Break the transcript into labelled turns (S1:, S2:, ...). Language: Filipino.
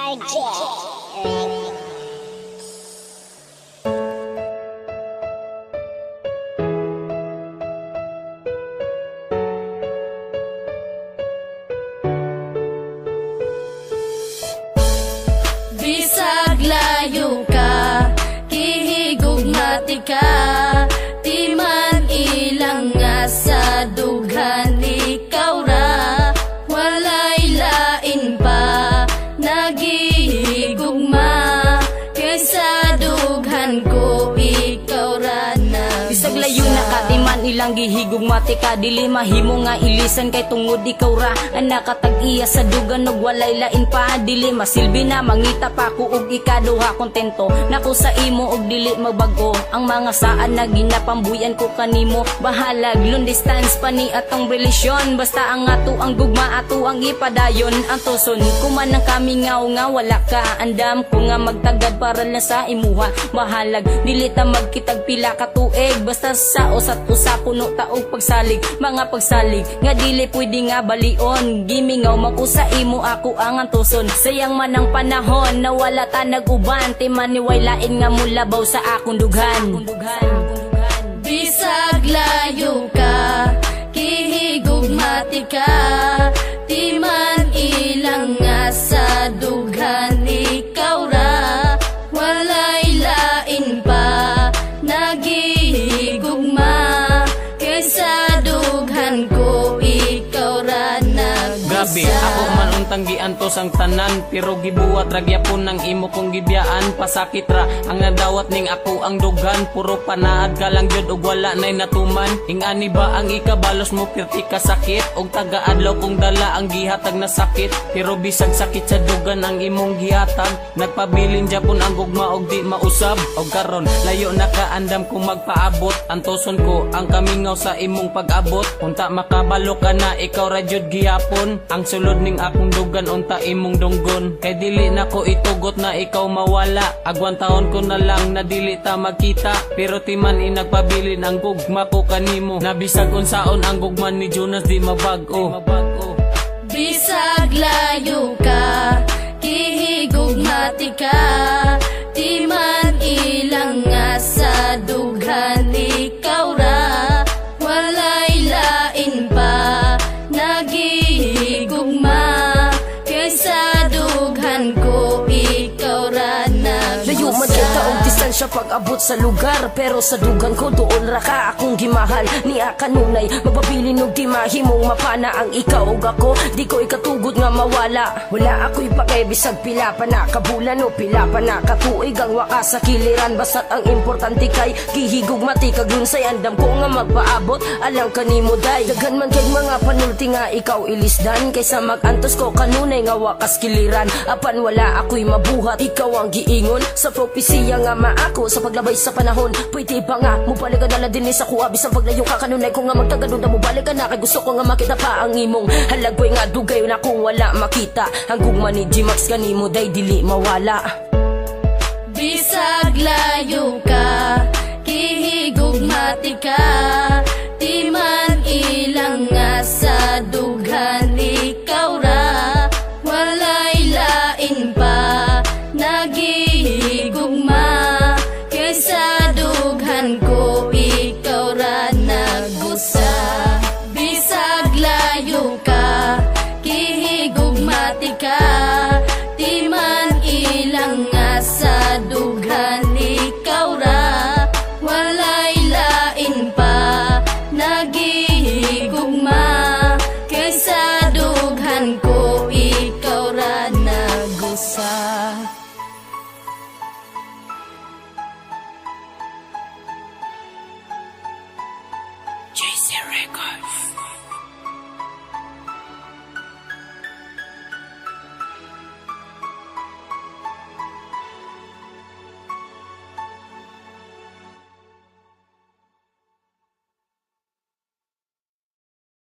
S1: Bisag layo ka, kihigugmati ka, di man ilang nga sa dughan ikaw ra, walay lain pa, nagihigugma, kaysa dughan ko ikaw ra na.
S2: Bisag layo na ka, di man ilang gihigugmati ka, dili mahimo nga ilisan kay tungod ikaw ra ang nakatag-iya sa dugan ug walay lain pa, dili masilbi na mangita pa ko ug ikaduha kontento nako sa imo ug dili magbago ang mga saan na ginapambuyan ko kanimo, bahalag long distance pa ni atong relasyon, basta ang ato ang gugma ato ang ipadayon, ang tuson kuman ang kami nga wala ka, andam ko nga magtagad para lang sa imuha, bahalag dili ta magkitag pila ka tuig, basta sa usat usa puno taog pagsalig, mga pagsalig nga dili pwede nga balion, gimingaw makusa imo ako ang antuson, sayang man ang panahon na wala ta nag-uban, timan ni way lain nga mulabaw sa akong dughan.
S1: Bisag layo ka, kihigugmati ka, di man ilang nga sa dughan ikaw ra, walay lain pa, nagihigugma, kaysa dughan ko ikaw ra nagbisa.
S3: Grabe, ako man untang giantos ang tanan, pero gibuwat ragyapon ng imo kong gibiyaan, pasakit ra ang nadawat ning ako ang dugan, puro panaad ka lang jud ug wala nay natuman, ingani ba ang ikabalos mo pirti ka sakit, og taga-adlaw kong dala ang gihatag na sakit, pero bisag sakit sa dugan ang imong gihatag, nagpabilin japon ang gugma og di mausab, og karon layo na kaandam kung magpaabot, antoson ko ang kamingaw sa imong pag-abot, unta makabalo ka na ikaw ra jud gihapon, ang sulod ning akong dugan unta imong dunggon, kay dili na ko itugot na ikaw mawala, agwan taon ko na lang na dili ta magkita, pero timan inagpabilin ang gugma ko kanimo, nabisag unsaon ang gugma ni Jonas di mabag-o.
S1: Bisag layo ka, kihigugmati ka, di man ilang nga sa dughan ikaw ra, walay lain pa, nagihigugma, kaysa dughan ko ikaw ra
S2: Layo man
S1: nagbisa.
S2: kita og distansya pag-abot sa lugar, pero sa dugan ko doon ra ka akong gimahal, niya kanunay magpabilin og di mahimong mapana ang ikaw ug ako, di ko ikatugod nga mawala, wala ako'y pakay bisag pila pa na kabulan o pila pa na katuig ang wakas sa kiliran, basta't ang importante kay gihigugmati kag lunsay, andam ko nga magpaabot alang kanimo day, daghan man kay mga panulti nga ikaw ilisdan, kaysa mag-antos ko kanunay nga wakas kiliran, apan wala ako'y mabuhat, ikaw ang giingon sa propesiya nga maako sa paglabay sa panahon, pwede ba nga mubalik ka na din sa kuha, bisang paglayo ka kanunay ko nga magtagadon na mubalik ka na, kay gusto ko nga makita pa ang imong halagway nga dugay na kung wala makita, ang gugma ni G-Max kanimo day dili mawala.
S1: Bisag layo ka, kihigugmati ka, di man ilang nga sa dughan